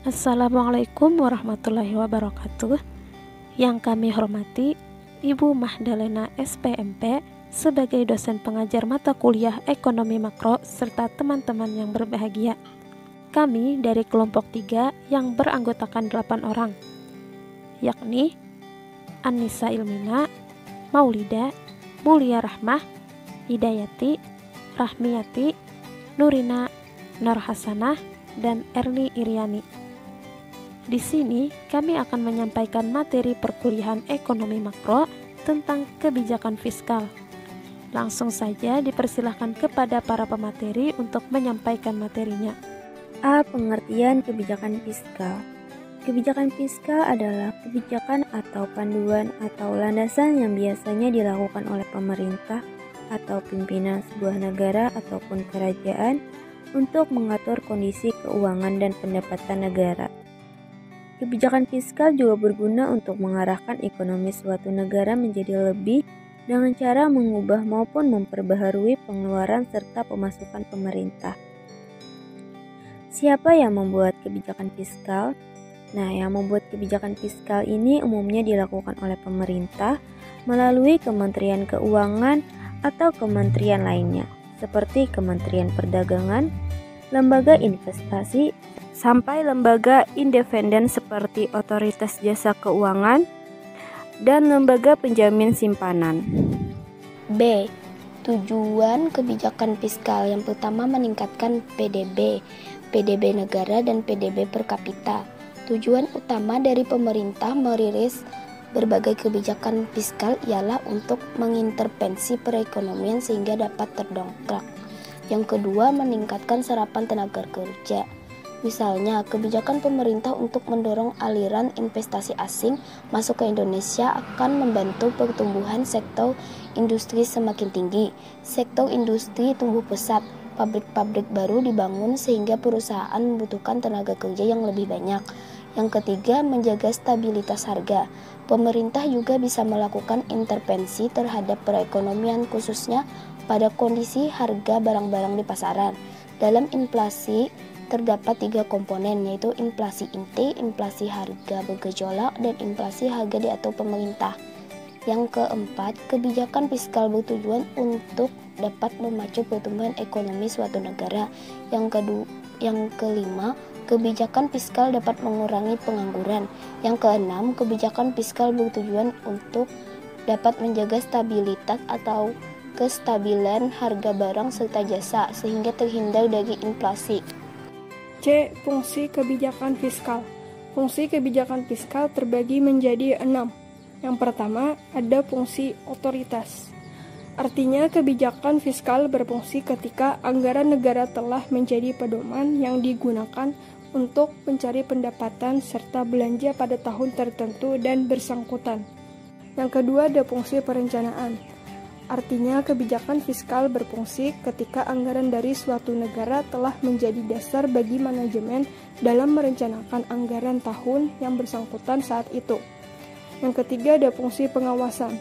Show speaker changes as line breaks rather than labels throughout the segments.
Assalamualaikum warahmatullahi wabarakatuh. Yang kami hormati Ibu Mahdalena SPMP sebagai dosen pengajar mata kuliah Ekonomi Makro serta teman-teman yang berbahagia. Kami dari kelompok 3 yang beranggotakan 8 orang, yakni Annisa Ilmina, Maulida, Mulia Rahmah, Hidayati, Rahmiyati, Nurina, Nur Hasanah, dan Erni Iriani. Di sini kami akan menyampaikan materi perkuliahan ekonomi makro tentang kebijakan fiskal. Langsung saja dipersilahkan kepada para pemateri untuk menyampaikan materinya.
A. Pengertian kebijakan fiskal. Kebijakan fiskal adalah kebijakan atau panduan atau landasan yang biasanya dilakukan oleh pemerintah atau pimpinan sebuah negara ataupun kerajaan untuk mengatur kondisi keuangan dan pendapatan negara. Kebijakan fiskal juga berguna untuk mengarahkan ekonomi suatu negara menjadi lebih dengan cara mengubah maupun memperbaharui pengeluaran serta pemasukan pemerintah. Siapa yang membuat kebijakan fiskal? Nah, yang membuat kebijakan fiskal ini umumnya dilakukan oleh pemerintah melalui Kementerian Keuangan atau kementerian lainnya, seperti Kementerian Perdagangan, lembaga investasi, sampai lembaga independen seperti Otoritas Jasa Keuangan dan lembaga penjamin simpanan.
B. Tujuan kebijakan fiskal yang pertama meningkatkan PDB negara dan PDB per kapita. Tujuan utama dari pemerintah merilis berbagai kebijakan fiskal ialah untuk mengintervensi perekonomian sehingga dapat terdongkrak. Yang kedua, meningkatkan serapan tenaga kerja. Misalnya, kebijakan pemerintah untuk mendorong aliran investasi asing masuk ke Indonesia akan membantu pertumbuhan sektor industri semakin tinggi. Sektor industri tumbuh pesat, pabrik-pabrik baru dibangun sehingga perusahaan membutuhkan tenaga kerja yang lebih banyak. Yang ketiga, menjaga stabilitas harga. Pemerintah juga bisa melakukan intervensi terhadap perekonomian khususnya pada kondisi harga barang-barang di pasaran. Dalam inflasi terdapat 3 komponen, yaitu inflasi inti, inflasi harga bergejolak, dan inflasi harga diatur pemerintah. Yang keempat, kebijakan fiskal bertujuan untuk dapat memacu pertumbuhan ekonomi suatu negara. Yang kelima, kebijakan fiskal dapat mengurangi pengangguran. Yang keenam, kebijakan fiskal bertujuan untuk dapat menjaga stabilitas atau kestabilan harga barang serta jasa sehingga terhindar dari inflasi.
C. Fungsi kebijakan fiskal. Fungsi kebijakan fiskal terbagi menjadi 6. Yang pertama, ada fungsi otoritas. Artinya, kebijakan fiskal berfungsi ketika anggaran negara telah menjadi pedoman yang digunakan untuk mencari pendapatan serta belanja pada tahun tertentu dan bersangkutan. Yang kedua, ada fungsi perencanaan. Artinya, kebijakan fiskal berfungsi ketika anggaran dari suatu negara telah menjadi dasar bagi manajemen dalam merencanakan anggaran tahun yang bersangkutan saat itu. Yang ketiga, ada fungsi pengawasan.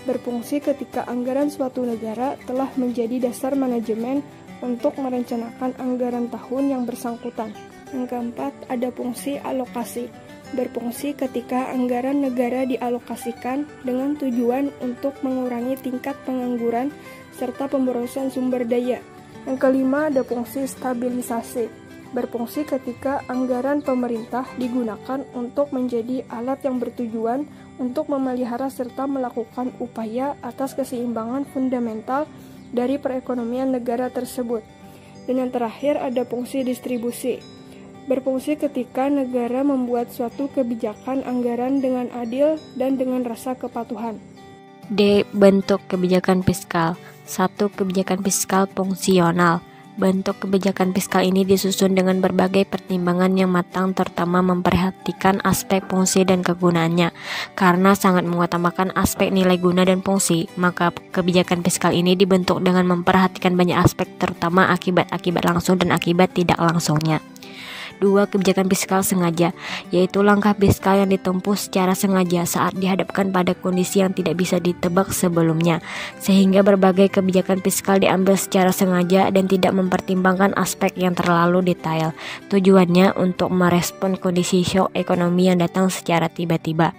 Berfungsi ketika anggaran suatu negara telah menjadi dasar manajemen untuk merencanakan anggaran tahun yang bersangkutan. Yang keempat, ada fungsi alokasi. Berfungsi ketika anggaran negara dialokasikan dengan tujuan untuk mengurangi tingkat pengangguran serta pemborosan sumber daya. Yang kelima, ada fungsi stabilisasi. Berfungsi ketika anggaran pemerintah digunakan untuk menjadi alat yang bertujuan untuk memelihara serta melakukan upaya atas keseimbangan fundamental dari perekonomian negara tersebut. Dan yang terakhir, ada fungsi distribusi. Berfungsi ketika negara membuat suatu kebijakan anggaran dengan adil dan dengan rasa kepatuhan.
D. Bentuk kebijakan fiskal. 1. Kebijakan fiskal fungsional. Bentuk kebijakan fiskal ini disusun dengan berbagai pertimbangan yang matang, terutama memperhatikan aspek fungsi dan kegunaannya. Karena sangat mengutamakan aspek nilai guna dan fungsi, maka kebijakan fiskal ini dibentuk dengan memperhatikan banyak aspek, terutama akibat-akibat langsung dan akibat tidak langsungnya.
2. Kebijakan fiskal sengaja, yaitu langkah fiskal yang ditempuh secara sengaja saat dihadapkan pada kondisi yang tidak bisa ditebak sebelumnya, sehingga berbagai kebijakan fiskal diambil secara sengaja dan tidak mempertimbangkan aspek yang terlalu detail. Tujuannya untuk merespon kondisi shock ekonomi yang datang secara tiba-tiba.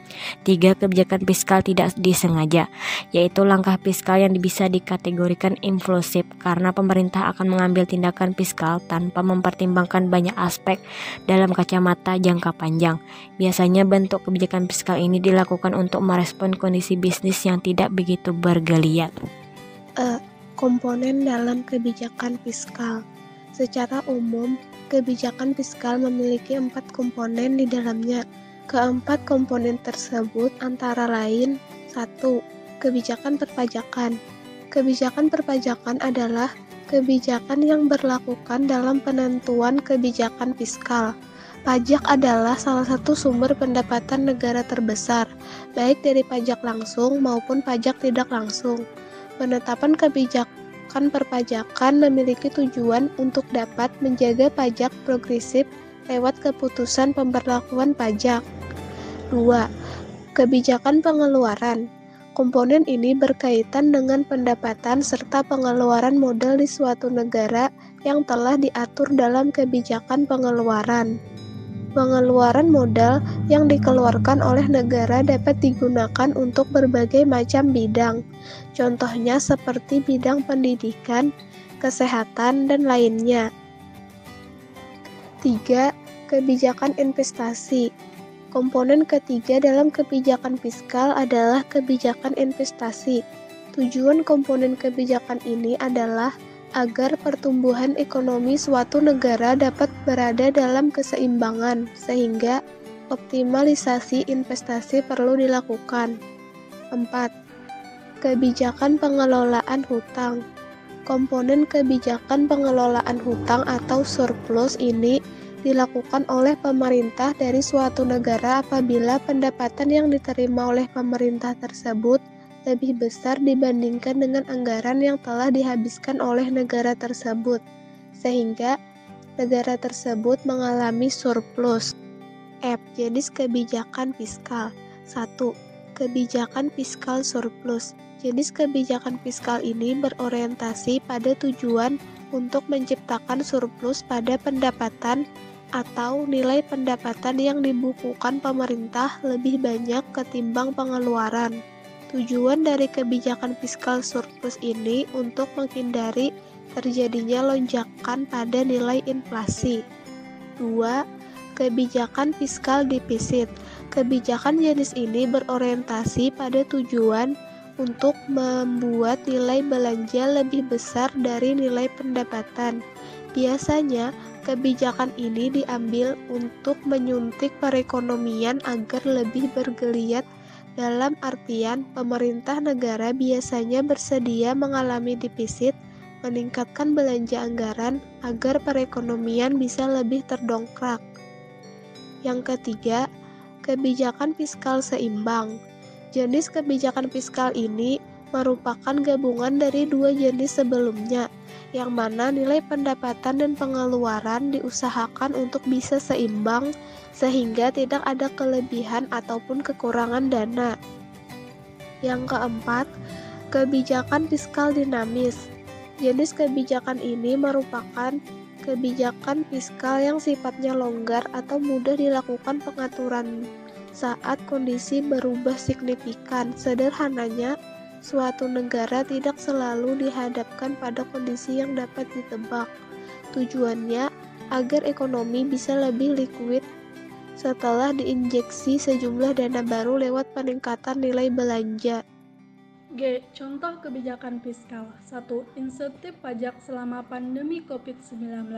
3. Kebijakan fiskal tidak disengaja, yaitu langkah fiskal yang bisa dikategorikan impulsif karena pemerintah akan mengambil tindakan fiskal tanpa mempertimbangkan banyak aspek dalam kacamata jangka panjang. Biasanya bentuk kebijakan fiskal ini dilakukan untuk merespon kondisi bisnis yang tidak begitu bergeliat.
Komponen dalam kebijakan fiskal. Secara umum, kebijakan fiskal memiliki 4 komponen di dalamnya. Keempat komponen tersebut antara lain: 1. Kebijakan perpajakan. Kebijakan perpajakan adalah kebijakan yang berlakukan dalam penentuan kebijakan fiskal. Pajak adalah salah satu sumber pendapatan negara terbesar, baik dari pajak langsung maupun pajak tidak langsung. Penetapan kebijakan perpajakan memiliki tujuan untuk dapat menjaga pajak progresif lewat keputusan pemberlakuan pajak. 2. Kebijakan pengeluaran. Komponen ini berkaitan dengan pendapatan serta pengeluaran modal di suatu negara yang telah diatur dalam kebijakan pengeluaran. Pengeluaran modal yang dikeluarkan oleh negara dapat digunakan untuk berbagai macam bidang, contohnya seperti bidang pendidikan, kesehatan, dan lainnya. 3. Kebijakan investasi. Komponen ketiga dalam kebijakan fiskal adalah kebijakan investasi. Tujuan komponen kebijakan ini adalah agar pertumbuhan ekonomi suatu negara dapat berada dalam keseimbangan, sehingga optimalisasi investasi perlu dilakukan. 4. Kebijakan pengelolaan hutang. Komponen kebijakan pengelolaan hutang atau surplus ini dilakukan oleh pemerintah dari suatu negara apabila pendapatan yang diterima oleh pemerintah tersebut lebih besar dibandingkan dengan anggaran yang telah dihabiskan oleh negara tersebut, sehingga negara tersebut mengalami surplus. F. Jenis kebijakan fiskal. 1. Kebijakan fiskal surplus. Jenis kebijakan fiskal ini berorientasi pada tujuan untuk menciptakan surplus pada pendapatan atau nilai pendapatan yang dibukukan pemerintah lebih banyak ketimbang pengeluaran. Tujuan dari kebijakan fiskal surplus ini untuk menghindari terjadinya lonjakan pada nilai inflasi. 2. Kebijakan fiskal defisit. Kebijakan jenis ini berorientasi pada tujuan untuk membuat nilai belanja lebih besar dari nilai pendapatan. Biasanya, kebijakan ini diambil untuk menyuntik perekonomian agar lebih bergeliat, dalam artian pemerintah negara biasanya bersedia mengalami defisit, meningkatkan belanja anggaran agar perekonomian bisa lebih terdongkrak. Yang ketiga, kebijakan fiskal seimbang. Jenis kebijakan fiskal ini merupakan gabungan dari 2 jenis sebelumnya, yang mana nilai pendapatan dan pengeluaran diusahakan untuk bisa seimbang sehingga tidak ada kelebihan ataupun kekurangan dana. Yang keempat, kebijakan fiskal dinamis. Jenis kebijakan ini merupakan kebijakan fiskal yang sifatnya longgar atau mudah dilakukan pengaturan saat kondisi berubah signifikan. Sederhananya, suatu negara tidak selalu dihadapkan pada kondisi yang dapat ditebak. Tujuannya agar ekonomi bisa lebih likuid setelah diinjeksi sejumlah dana baru lewat peningkatan nilai belanja.
G. Contoh kebijakan fiskal. 1. Insentif pajak selama pandemi COVID-19.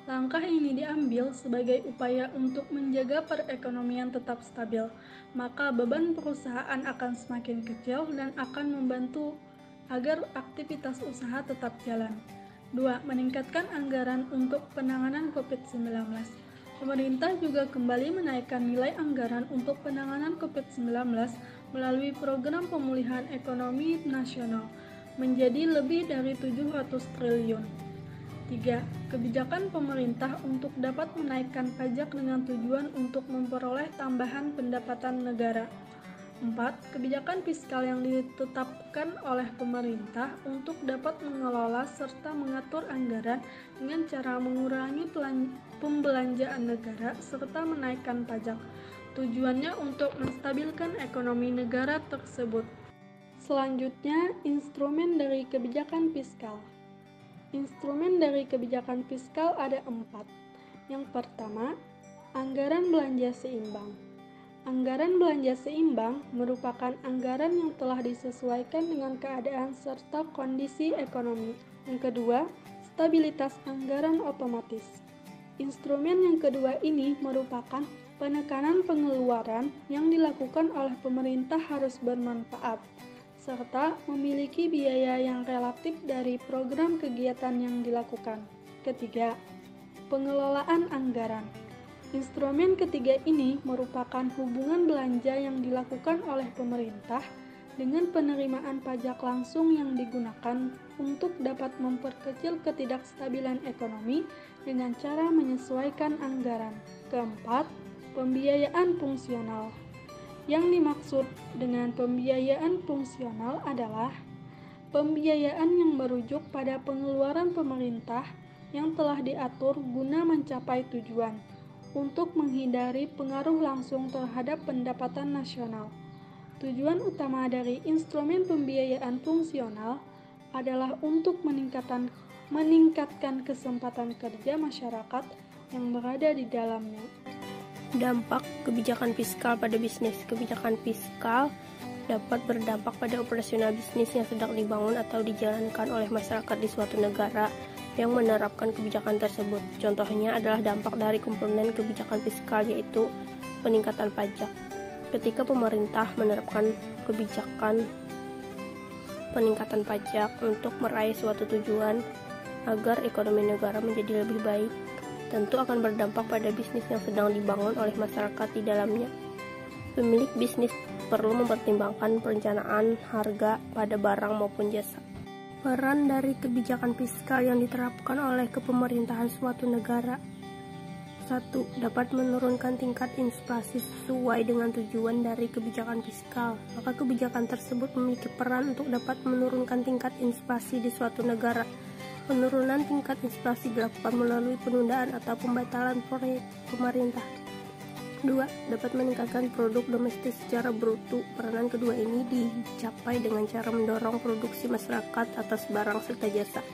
Langkah ini diambil sebagai upaya untuk menjaga perekonomian tetap stabil, maka beban perusahaan akan semakin kecil dan akan membantu agar aktivitas usaha tetap jalan. 2. Meningkatkan anggaran untuk penanganan COVID-19. Pemerintah juga kembali menaikkan nilai anggaran untuk penanganan COVID-19 melalui program pemulihan ekonomi nasional menjadi lebih dari 700 triliun. 3. Kebijakan pemerintah untuk dapat menaikkan pajak dengan tujuan untuk memperoleh tambahan pendapatan negara. 4. Kebijakan fiskal yang ditetapkan oleh pemerintah untuk dapat mengelola serta mengatur anggaran dengan cara mengurangi pembelanjaan negara serta menaikkan pajak. Tujuannya untuk menstabilkan ekonomi negara tersebut. Selanjutnya, instrumen dari kebijakan fiskal. Instrumen dari kebijakan fiskal ada 4. Yang pertama, anggaran belanja seimbang. Anggaran belanja seimbang merupakan anggaran yang telah disesuaikan dengan keadaan serta kondisi ekonomi. Yang kedua, stabilitas anggaran otomatis. Instrumen yang kedua ini merupakan penekanan pengeluaran yang dilakukan oleh pemerintah harus bermanfaat, serta memiliki biaya yang relatif dari program kegiatan yang dilakukan. Ketiga, pengelolaan anggaran. Instrumen ketiga ini merupakan hubungan belanja yang dilakukan oleh pemerintah dengan penerimaan pajak langsung yang digunakan untuk dapat memperkecil ketidakstabilan ekonomi dengan cara menyesuaikan anggaran. Keempat, pembiayaan fungsional. Yang dimaksud dengan pembiayaan fungsional adalah pembiayaan yang merujuk pada pengeluaran pemerintah yang telah diatur guna mencapai tujuan untuk menghindari pengaruh langsung terhadap pendapatan nasional. Tujuan utama dari instrumen pembiayaan fungsional adalah untuk meningkatkan kesempatan kerja masyarakat yang berada di dalamnya.
Dampak kebijakan fiskal pada bisnis. Kebijakan fiskal dapat berdampak pada operasional bisnis yang sedang dibangun atau dijalankan oleh masyarakat di suatu negara yang menerapkan kebijakan tersebut. Contohnya adalah dampak dari komponen kebijakan fiskal, yaitu peningkatan pajak. Ketika pemerintah menerapkan kebijakan peningkatan pajak untuk meraih suatu tujuan agar ekonomi negara menjadi lebih baik, tentu akan berdampak pada bisnis yang sedang dibangun oleh masyarakat di dalamnya. Pemilik bisnis perlu mempertimbangkan perencanaan harga pada barang maupun jasa. Peran dari kebijakan fiskal yang diterapkan oleh kepemerintahan suatu negara. 1. Dapat menurunkan tingkat inflasi sesuai dengan tujuan dari kebijakan fiskal. Maka kebijakan tersebut memiliki peran untuk dapat menurunkan tingkat inflasi di suatu negara. Penurunan tingkat inflasi dilakukan melalui penundaan atau pembatalan proyek pemerintah. 2. Dapat meningkatkan produk domestik secara bruto. Peranan kedua ini dicapai dengan cara mendorong produksi masyarakat atas barang serta jasa.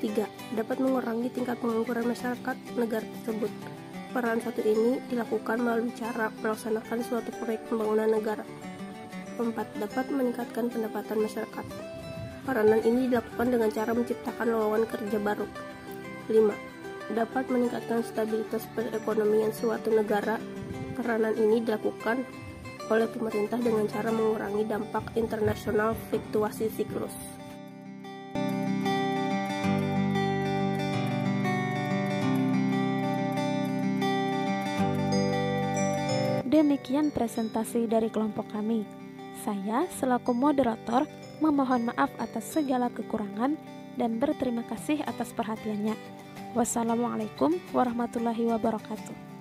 3. Dapat mengurangi tingkat pengangguran masyarakat negara tersebut. Peran satu ini dilakukan melalui cara melaksanakan suatu proyek pembangunan negara. 4. Dapat meningkatkan pendapatan masyarakat. Peranan ini dilakukan dengan cara menciptakan lowongan kerja baru. 5. Dapat meningkatkan stabilitas perekonomian suatu negara. Peranan ini dilakukan oleh pemerintah dengan cara mengurangi dampak internasional fluktuasi siklus.
Demikian presentasi dari kelompok kami. Saya selaku moderator memohon maaf atas segala kekurangan dan berterima kasih atas perhatiannya. Wassalamualaikum warahmatullahi wabarakatuh.